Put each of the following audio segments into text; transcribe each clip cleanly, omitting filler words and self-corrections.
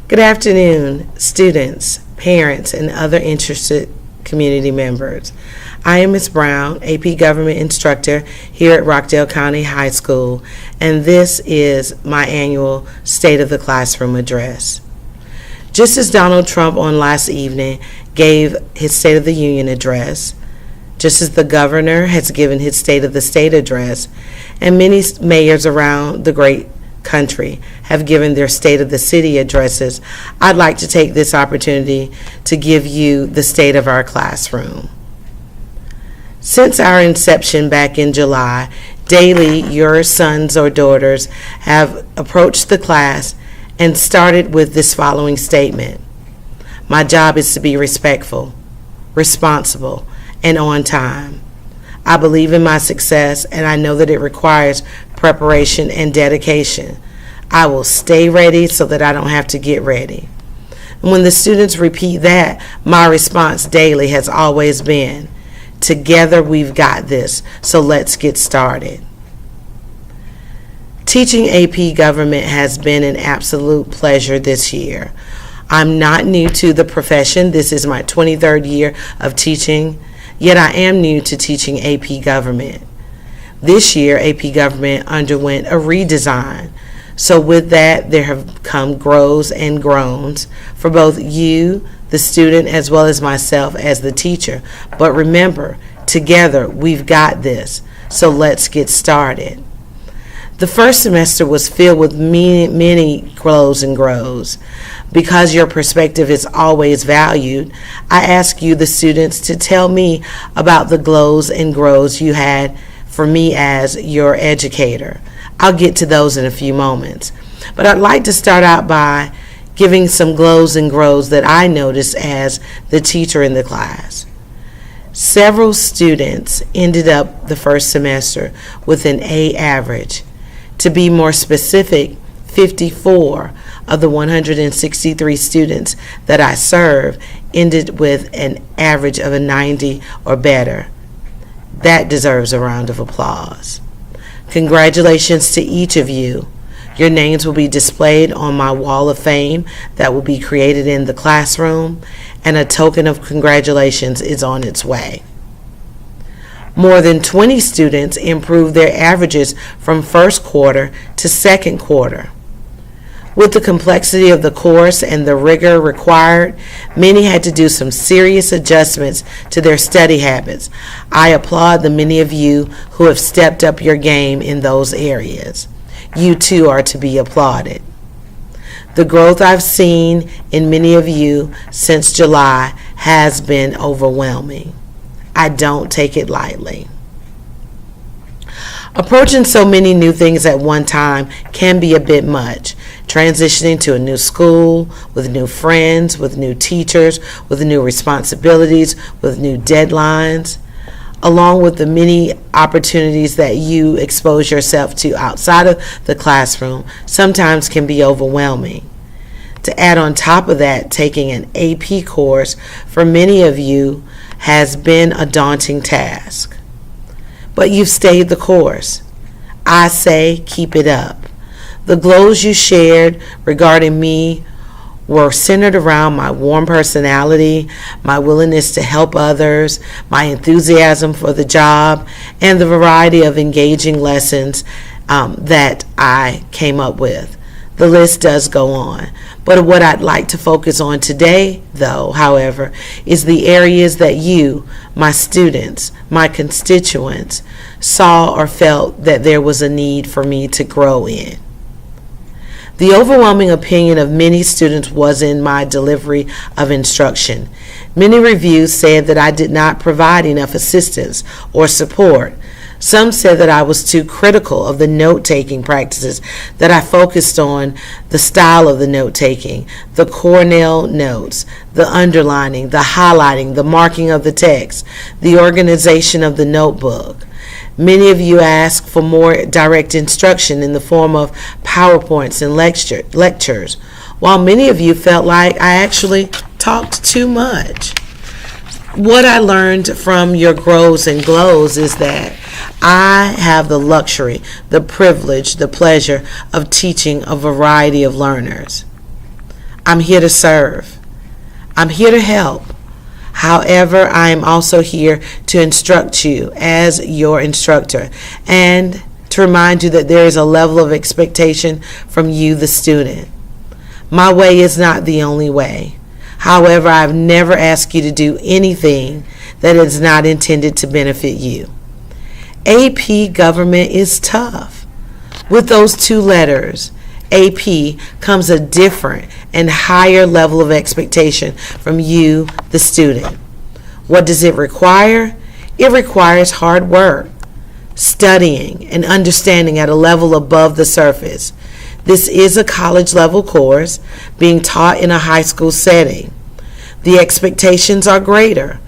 Good afternoon, students, parents, and other interested community members. I am Ms. Brown, AP Government Instructor here at Rockdale County High School, and this is my annual State of the Classroom address. Just as Donald Trump on last evening gave his State of the Union address, just as the governor has given his State of the State address, and many mayors around the great country have given their State of the City addresses, I'd like to take this opportunity to give you the state of our classroom. Since our inception back in July, daily your sons or daughters have approached the class and started with this following statement: my job is to be respectful, responsible, and on time. I believe in my success, and I know that it requires preparation and dedication. I will stay ready so that I don't have to get ready. And when the students repeat that, my response daily has always been, together we've got this, so let's get started. Teaching AP Government has been an absolute pleasure this year. I'm not new to the profession. This is my 23rd year of teaching. Yet I am new to teaching AP Government. This year, AP Government underwent a redesign. So with that, there have come grows and groans for both you, the student, as well as myself as the teacher. But remember, together we've got this. So let's get started. The first semester was filled with many glows and grows. Because your perspective is always valued, I ask you, the students, to tell me about the glows and grows you had for me as your educator. I'll get to those in a few moments. But I'd like to start out by giving some glows and grows that I noticed as the teacher in the class. Several students ended up the first semester with an A average. To be more specific, 54 of the 163 students that I serve ended with an average of a 90 or better. That deserves a round of applause. Congratulations to each of you. Your names will be displayed on my wall of fame that will be created in the classroom, and a token of congratulations is on its way. More than 20 students improved their averages from first quarter to second quarter. With the complexity of the course and the rigor required, many had to do some serious adjustments to their study habits. I applaud the many of you who have stepped up your game in those areas. You too are to be applauded. The growth I've seen in many of you since July has been overwhelming. I don't take it lightly. Approaching so many new things at one time can be a bit much. Transitioning to a new school, with new friends, with new teachers, with new responsibilities, with new deadlines, along with the many opportunities that you expose yourself to outside of the classroom, sometimes can be overwhelming. To add on top of that, taking an AP course for many of you has been a daunting task. But you've stayed the course. I say keep it up. The glows you shared regarding me were centered around my warm personality, my willingness to help others, my enthusiasm for the job, and the variety of engaging lessons that I came up with. The list does go on. But what I'd like to focus on today, though, however, is the areas that you, my students, my constituents, saw or felt that there was a need for me to grow in. The overwhelming opinion of many students was in my delivery of instruction. Many reviews said that I did not provide enough assistance or support. Some said that I was too critical of the note-taking practices, that I focused on the style of the note-taking, the Cornell notes, the underlining, the highlighting, the marking of the text, the organization of the notebook. Many of you asked for more direct instruction in the form of PowerPoints and lectures, while many of you felt like I actually talked too much. What I learned from your grows and glows is that I have the luxury, the privilege, the pleasure of teaching a variety of learners. I'm here to serve. I'm here to help. However, I am also here to instruct you as your instructor and to remind you that there is a level of expectation from you, the student. My way is not the only way. However, I've never asked you to do anything that is not intended to benefit you. AP Government is tough. With those two letters, AP, comes a different and higher level of expectation from you, the student. What does it require? It requires hard work, studying, and understanding at a level above the surface. This is a college level course being taught in a high school setting. The expectations are greater.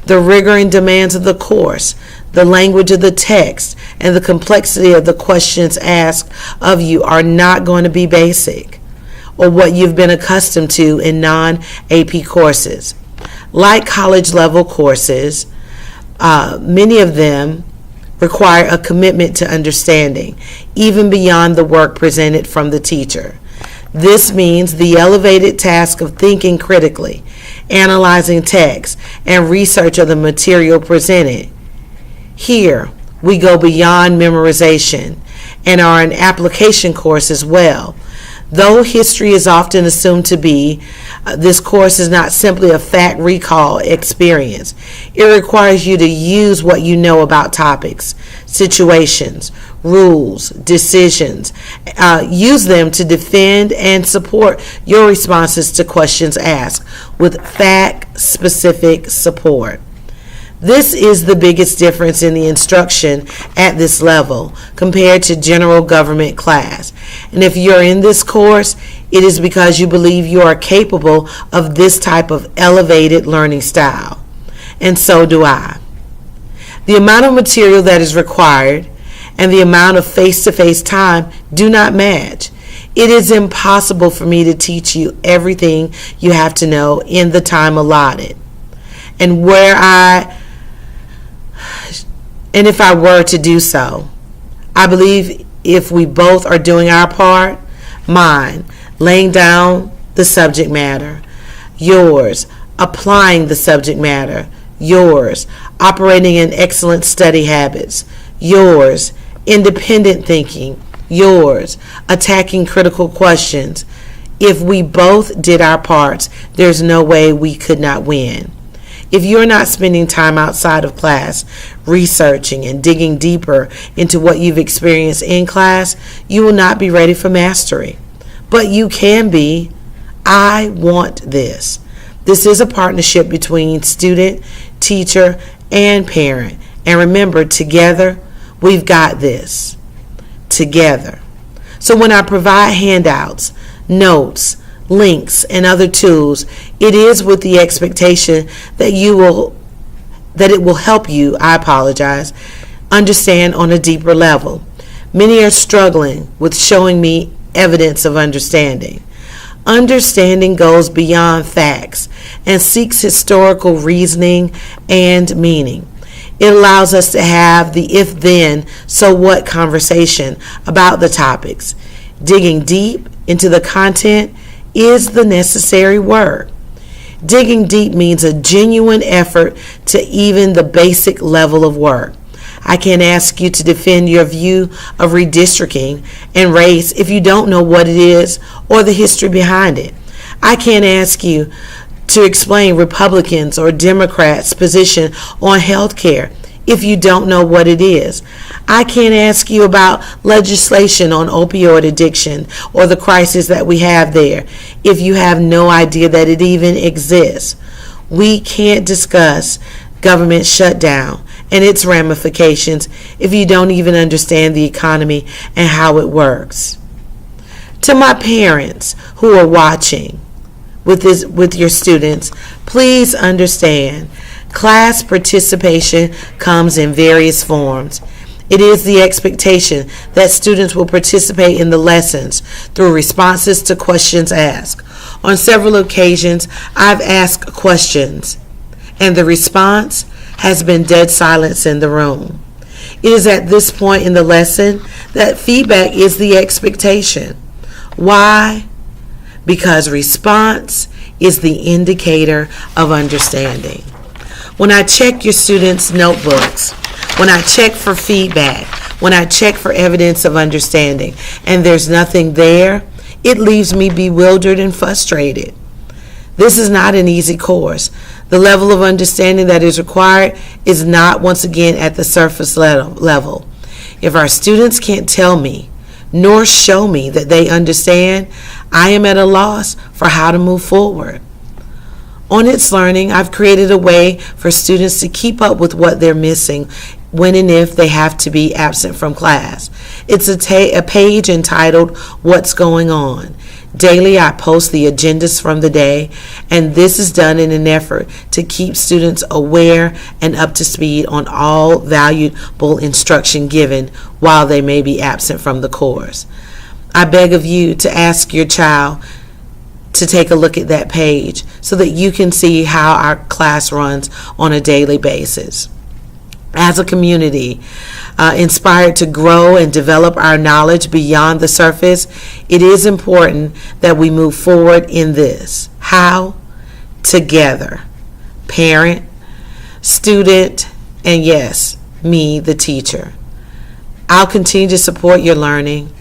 The rigor and demands of the course, the language of the text, and the complexity of the questions asked of you are not going to be basic or what you've been accustomed to in non-AP courses. Like college level courses, many of them require a commitment to understanding, even beyond the work presented from the teacher. This means the elevated task of thinking critically, analyzing text, and research of the material presented. Here, we go beyond memorization and are an application course as well. Though history is often assumed to be, this course is not simply a fact recall experience. It requires you to use what you know about topics, situations, rules, decisions. Use them to defend and support your responses to questions asked with fact-specific support. This is the biggest difference in the instruction at this level compared to general government class. And if you're in this course, it is because you believe you are capable of this type of elevated learning style. And so do I. The amount of material that is required and the amount of face-to-face time do not match. It is impossible for me to teach you everything you have to know in the time allotted. And if I were to do so, I believe if we both are doing our part, mine, laying down the subject matter, yours, applying the subject matter, yours, operating in excellent study habits, yours, independent thinking, yours, attacking critical questions. If we both did our parts, there's no way we could not win. If you're not spending time outside of class researching and digging deeper into what you've experienced in class, you will not be ready for mastery. But you can be. I want this. This is a partnership between student, teacher, and parent. And remember, together, we've got this. Together. So when I provide handouts, notes, links, and other tools, it is with the expectation that it will help you, understand on a deeper level. Many are struggling with showing me evidence of understanding. Understanding goes beyond facts and seeks historical reasoning and meaning. It allows us to have the if-then, so-what conversation about the topics. Digging deep into the content is the necessary work. Digging deep means a genuine effort to even the basic level of work. I can't ask you to defend your view of redistricting and race if you don't know what it is or the history behind it. I can't ask you to explain Republicans' or Democrats' position on health care if you don't know what it is. I can't ask you about legislation on opioid addiction or the crisis that we have there if you have no idea that it even exists. We can't discuss government shutdown and its ramifications if you don't even understand the economy and how it works. To my parents who are watching with your students, please understand class participation comes in various forms. It is the expectation that students will participate in the lessons through responses to questions asked. On several occasions, I've asked questions, and the response has been dead silence in the room. It is at this point in the lesson that feedback is the expectation. Why? because response is the indicator of understanding. When I check your students' notebooks, when I check for feedback, when I check for evidence of understanding, and there's nothing there, it leaves me bewildered and frustrated. This is not an easy course. The level of understanding that is required is not, once again, at the surface level. If our students can't tell me, nor show me that they understand, I am at a loss for how to move forward. On It's Learning, I've created a way for students to keep up with what they're missing when and if they have to be absent from class. It's a page entitled What's Going On. Daily, I post the agendas from the day, and this is done in an effort to keep students aware and up to speed on all valuable instruction given while they may be absent from the course. I beg of you to ask your child to take a look at that page so that you can see how our class runs on a daily basis. As a community, inspired to grow and develop our knowledge beyond the surface, it is important that we move forward in this. How? Together. Parent, student, and yes, me, the teacher. I'll continue to support your learning.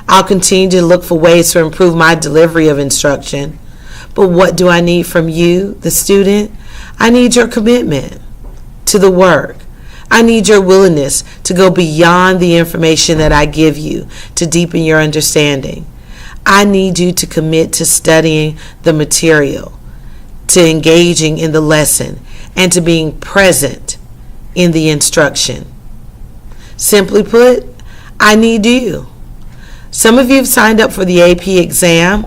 I'll continue to look for ways to improve my delivery of instruction. But what do I need from you, the student? I need your commitment to the work. I need your willingness to go beyond the information that I give you to deepen your understanding. I need you to commit to studying the material, to engaging in the lesson, and to being present in the instruction. Simply put, I need you. Some of you have signed up for the AP exam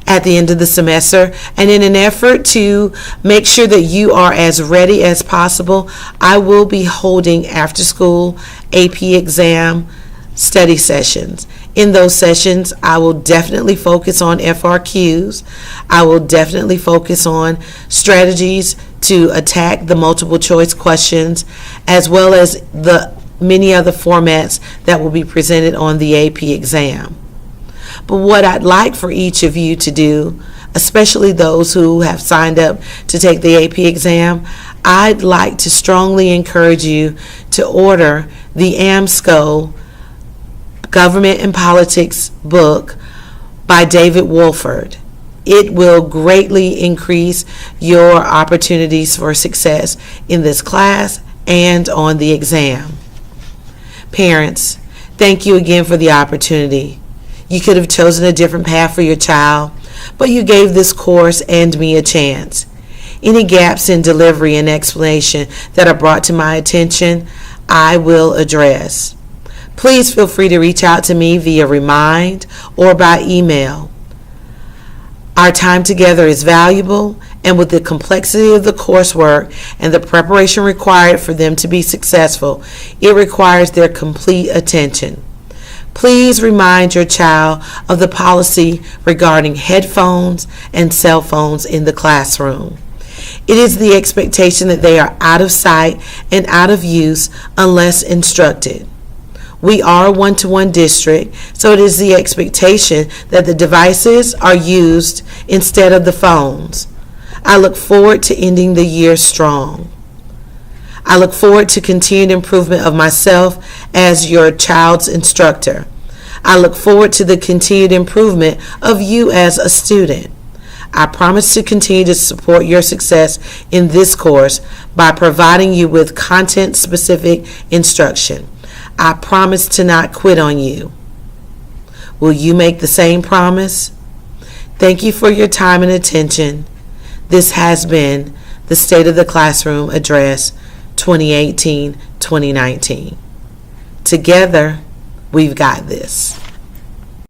at the end of the semester, and in an effort to make sure that you are as ready as possible, I will be holding after-school AP exam study sessions. In those sessions, I will definitely focus on FRQs. I will definitely focus on strategies to attack the multiple choice questions, as well as the many other formats that will be presented on the AP exam. But what I'd like for each of you to do, especially those who have signed up to take the AP exam, I'd like to strongly encourage you to order the AMSCO Government and Politics book by David Wolford. It will greatly increase your opportunities for success in this class and on the exam. Parents, thank you again for the opportunity. You could have chosen a different path for your child, but you gave this course and me a chance. Any gaps in delivery and explanation that are brought to my attention, I will address. Please feel free to reach out to me via Remind or by email. Our time together is valuable, and with the complexity of the coursework and the preparation required for them to be successful, it requires their complete attention. Please remind your child of the policy regarding headphones and cell phones in the classroom. It is the expectation that they are out of sight and out of use unless instructed. We are a one-to-one district, so it is the expectation that the devices are used instead of the phones. I look forward to ending the year strong. I look forward to continued improvement of myself as your child's instructor. I look forward to the continued improvement of you as a student. I promise to continue to support your success in this course by providing you with content-specific instruction. I promise to not quit on you. Will you make the same promise? Thank you for your time and attention. This has been the State of the Classroom Address 2018-2019. Together, we've got this.